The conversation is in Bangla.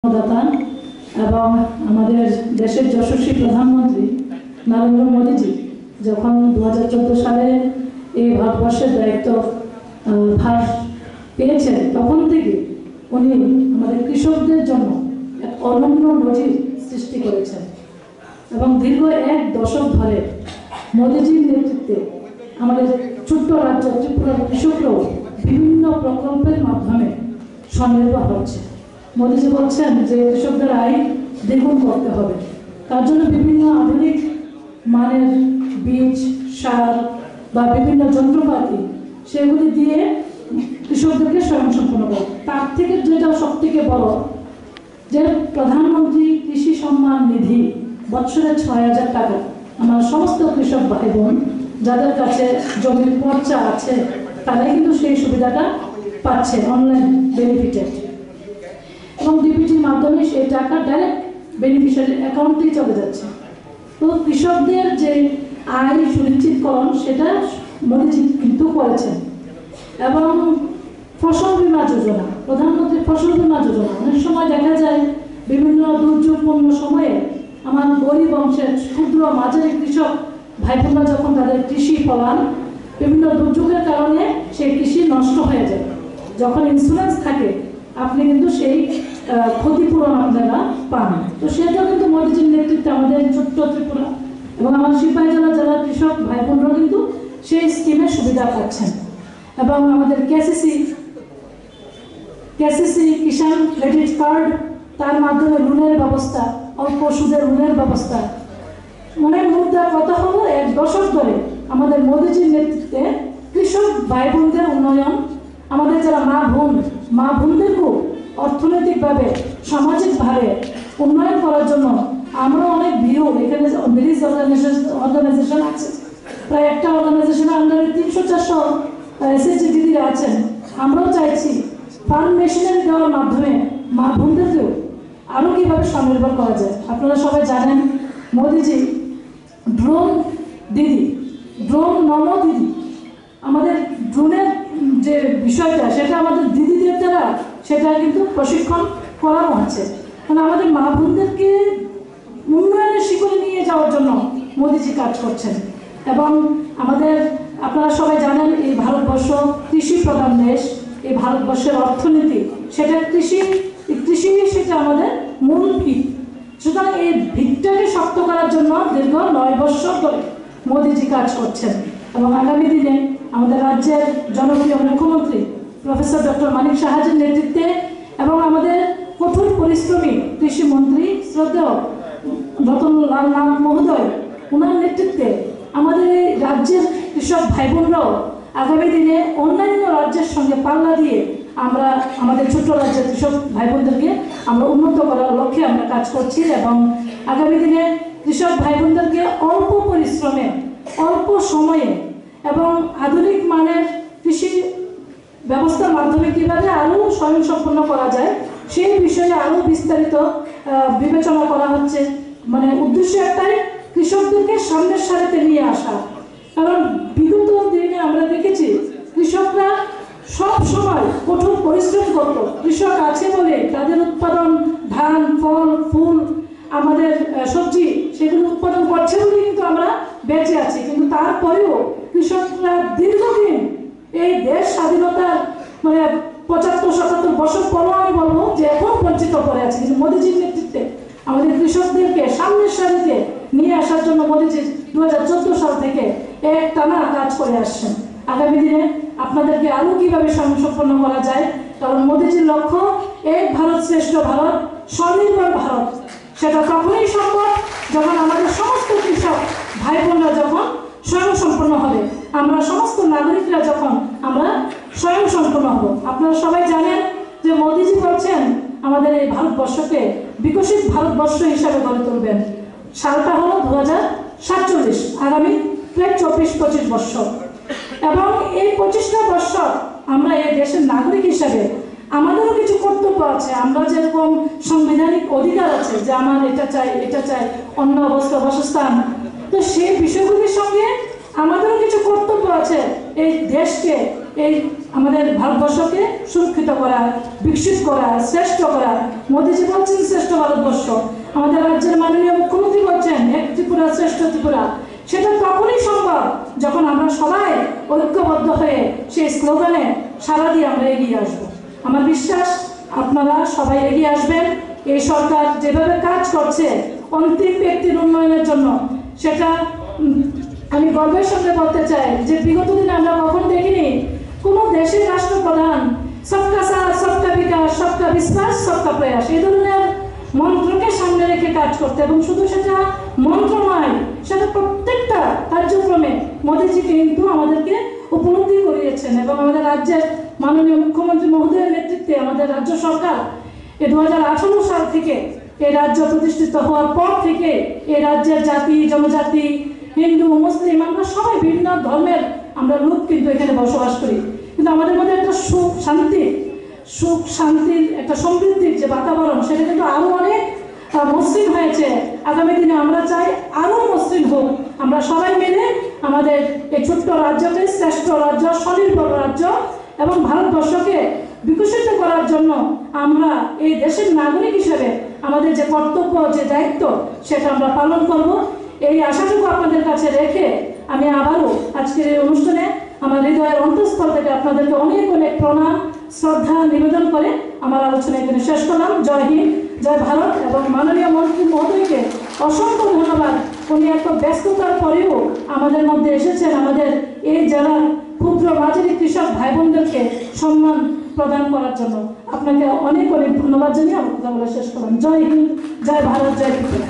দাতা এবং আমাদের দেশের যশস্বী প্রধানমন্ত্রী নরেন্দ্র মোদীজি যখন 2014 সালে এই ভারতবর্ষের দায়িত্ব ভার পেয়েছেন তখন থেকে উনি আমাদের কৃষকদের জন্য এক অনন্য নজির সৃষ্টি করেছেন এবং দীর্ঘ 1 দশক ধরে মোদীজির নেতৃত্বে আমাদের ছোট্ট রাজ্য ত্রিপুরার কৃষকরাও বিভিন্ন প্রকল্পের মাধ্যমে স্বনির্ভর হচ্ছে। মোদীজি বলছেন যে কৃষকদের আয় দ্বিগুণ করতে হবে, তার জন্য বিভিন্ন আধুনিক মানের বীজ, সার বা বিভিন্ন যন্ত্রপাতি সেগুলি দিয়ে কৃষকদেরকে স্বয়ংসম্পূর্ণ করে। তার থেকে যেটা সব থেকে বড় যে প্রধানমন্ত্রী কৃষি সম্মান নিধি বছরে 6,000 টাকা আমার সমস্ত কৃষক ভাই বোন যাদের কাছে জমির পর্চা আছে তারাই কিন্তু সেই সুবিধাটা পাচ্ছে অনলাইন বেনিফিটে, এবং ডিবিটির মাধ্যমে সেই টাকা ডাইরেক্ট বেনিফিশিয়ারি অ্যাকাউন্টেই চলে যাচ্ছে। তো কৃষকদের যে আয় সুনিশ্চিতকরণ সেটা মোদীজি কিন্তু করেছেন। এবং ফসল বীমা যোজনা, প্রধানমন্ত্রী ফসল বীমা যোজনা, অনেক সময় দেখা যায় বিভিন্ন দুর্যোগপূর্ণ সময়ে আমার গরিব অংশের ক্ষুদ্র মাঝারি কৃষক ভাই বোনরা যখন তাদের কৃষি ফলান বিভিন্ন দুর্যোগের কারণে সেই কৃষি নষ্ট হয়ে যায়, যখন ইন্স্যুরেন্স থাকে আপনি কিন্তু সেই ক্ষতিপূরণ আপনারা পান। তো সেটাও কিন্তু মোদীজির নেতৃত্বে আমাদের ছোট্ট ত্রিপুরা এবং আমার সিপাহীজলা জেলার কৃষক ভাই বোনরা কিন্তু সেই স্কিমের সুবিধা পাচ্ছেন। এবং আমাদের কেসিসি কিষাণ ক্রেডিট কার্ড, তার মাধ্যমে লোনের ব্যবস্থা, অল্প সুদের লোনের ব্যবস্থা, মানে মুদ্রা কথা হলো 1 দশক ধরে আমাদের মোদীজির নেতৃত্বে কৃষক ভাই বোনদের উন্নয়ন, আমাদের যারা মা বোনদেরকেও অর্থনৈতিকভাবে সামাজিকভাবে উন্নয়ন করার জন্য আমরা অনেক এখানে ভিলেজ অর্গানাইজেশন আছে, প্রায় একটা অর্গানাইজেশনের আন্ডারে 300-400 এসএসজি দিদিরা আছেন। আমরাও চাইছি ফার্ম মেশিনারি দেওয়ার মাধ্যমে মা বোনদেরকেও আরও কীভাবে স্বনির্ভর করা যায়। আপনারা সবাই জানেন মোদীজি ড্রোন নমো দিদি, আমাদের ড্রোনের যে বিষয়টা সেটা আমাদের দিদিদের দ্বারা সেটা কিন্তু প্রশিক্ষণ করানো হচ্ছে, মানে আমাদের মা বোনদেরকে উন্নয়নের শিখরে নিয়ে যাওয়ার জন্য মোদীজি কাজ করছেন। এবং আমাদের আপনারা সবাই জানেন এই ভারতবর্ষ কৃষি প্রধান দেশ, এই ভারতবর্ষের অর্থনীতি সেটা কৃষি সেটা আমাদের মূল ভিত। সুতরাং এই ভিতটাকে শক্ত করার জন্য দীর্ঘ 9 বছর ধরে মোদীজি কাজ করছেন। এবং আগামী দিনে আমাদের রাজ্যের জনপ্রিয় মুখ্যমন্ত্রী প্রফেসর ডক্টর মানিক সাহাজির নেতৃত্বে এবং আমাদের কঠোর পরিশ্রমী কৃষিমন্ত্রী শ্রদ্ধেয় রতনলাল নাথ মহোদয়, ওনার নেতৃত্বে আমাদের এই রাজ্যের কৃষক ভাই বোনরাও আগামী দিনে অন্যান্য রাজ্যের সঙ্গে পাল্লা দিয়ে আমরা আমাদের ছোট্ট রাজ্যের কৃষক ভাই বোনদেরকে আমরা উন্নত করার লক্ষ্যে আমরা কাজ করছি। এবং আগামী দিনে কৃষক ভাই বোনদেরকে অল্প পরিশ্রমে অল্প সময়ে এবং আধুনিক মানের কৃষি ব্যবস্থার মাধ্যমে কীভাবে আরও স্বয়ংসম্পূর্ণ করা যায় সেই বিষয়ে আরও বিস্তারিত বিবেচনা করা হচ্ছে। মানে উদ্দেশ্য একটাই, কৃষকদেরকে সামনের সারিতে নিয়ে আসা। কারণ বিগত দিনে আমরা দেখেছি কৃষকরা সব সময় কঠোর পরিশ্রম করত, কৃষক আছে বলে তাদের উৎপাদন ধান, ফল, ফুল, আমাদের সবজি সেগুলো উৎপাদন করছে বলে কিন্তু আমরা বেঁচে আছি। কিন্তু তারপরেও কৃষকরা দীর্ঘদিন এই দেশ স্বাধীনতার মানে 75-77 বছর পরও আমি বলবো যে এখন বঞ্চিত করে আছে। কিন্তু মোদীজির নেতৃত্বে আমাদের কৃষকদেরকে সামনের সারিতে নিয়ে আসার জন্য মোদীজি 2014 সাল থেকে একটানা কাজ করে আসছেন। আগামী দিনে আপনাদেরকে আরও কীভাবে স্বয়ংসম্পন্ন করা যায়, কারণ মোদীজির লক্ষ্য এক ভারত শ্রেষ্ঠ ভারত, স্বনির্ভর ভারত। সেটা তখনই সম্ভব যখন আমাদের সমস্ত কৃষক ভাই বোনরা যখন স্বয়ংসম্পন্ন হবে, আমরা সমস্ত নাগরিকরা যখন আমরা স্বয়ংসম্পন্ন হব। আপনারা সবাই জানেন যে মোদীজি বলছেন আমাদের এই ভারতবর্ষকে বিকশিত ভারতবর্ষ হিসাবে গড়ে তুলবেন। সালটা হলো 2047, আগামী প্রায় 24-25 বছর। এবং এই 25টা বছর আমরা এই দেশের নাগরিক হিসাবে আমাদেরও কিছু কর্তব্য আছে। আমরা যেরকম সাংবিধানিক অধিকার আছে যে আমার এটা চাই অন্য অবস্থা বাসস্থান, তো সেই বিষয়গুলির সঙ্গে আমাদেরও কিছু কর্তব্য আছে এই দেশকে এই আমাদের ভারতবর্ষকে সুরক্ষিত করা, বিকশিত করা, শ্রেষ্ঠ করা। মোদীজি বলছেন শ্রেষ্ঠ ভারতবর্ষ, আমাদের রাজ্যের মাননীয় মুখ্যমন্ত্রী বলছেন এক ত্রিপুরা শ্রেষ্ঠ ত্রিপুরা। সেটা তখনই সম্ভব যখন আমরা সবাই ঐক্যবদ্ধ হয়ে সেই স্লোগানে সাড়া দিয়ে আমরা এগিয়ে আসবো। আমার বিশ্বাস আপনারা সবাই এগিয়ে আসবেন। এই সরকার যেভাবে কাজ করছে অন্তিম ব্যক্তির উন্নয়নের জন্য, সেটা আমি গর্বের সঙ্গে বলতে চাই যে বিগত দিনে আমরা কখনো দেখিনি কোনো দেশের রাষ্ট্রপ্রধান সবকা সাথ, সবকা বিকাশ, সবকা বিশ্বাস, সবকা প্রয়াস এই ধরনের মন্ত্রকে সামনে রেখে কাজ করতে, এবং শুধু সেটা মন্ত্র নয়, সেটা প্রত্যেকটা কার্যক্রমে মোদীজি কিন্তু আমাদেরকে উপলব্ধি করিয়েছেন। এবং আমাদের রাজ্যের মাননীয় মুখ্যমন্ত্রী মহোদয়ের নেতৃত্বে আমাদের রাজ্য সরকার এই 2018 সাল থেকে এই রাজ্য প্রতিষ্ঠিত হওয়ার পর থেকে এই রাজ্যের জাতি জনজাতি, হিন্দু মুসলিম, আমরা সবাই বিভিন্ন ধর্মের আমরা লোক কিন্তু এখানে বসবাস করি, কিন্তু আমাদের মধ্যে একটা সুখ শান্তির একটা সমৃদ্ধির যে বাতাবরণ, সেটা কিন্তু আরো অনেক মসৃণ হয়েছে। আগামী দিনে আমরা চাই আরো মসৃণ হোক। আমরা সবাই মিলে আমাদের এই ছোট্ট রাজ্যকে শ্রেষ্ঠ রাজ্য, স্বনির্ভর রাজ্য এবং ভারতবর্ষকে বিকশিত করার জন্য আমরা এই দেশের নাগরিক হিসেবে আমাদের যে কর্তব্য, যে দায়িত্ব, সেটা আমরা পালন করব। এই আশাটুকু আপনাদের কাছে রেখে আমি আবারও আজকের এই অনুষ্ঠানে আমার হৃদয়ের অন্তঃস্থল থেকে আপনাদেরকে অনেক অনেক প্রণাম, শ্রদ্ধা নিবেদন করে আমার আলোচনা এখানে শেষ করলাম। জয় হিন্দ, জয় ভারত। এবং মাননীয় মন্ত্রী মহোদয়কে অসংখ্য ধন্যবাদ। উনি এত ব্যস্ততার পরেও আমাদের মধ্যে এসেছেন আমাদের এই জেলার ক্ষুদ্র মাঝারি কৃষক ভাই বোনদেরকে সম্মান প্রদান করার জন্য। আপনাকে অনেক অনেক ধন্যবাদ জানিয়ে আমার কথা বলা শেষ করলাম। জয় হিন্দ, জয় ভারত, জয় ত্রিপুরা।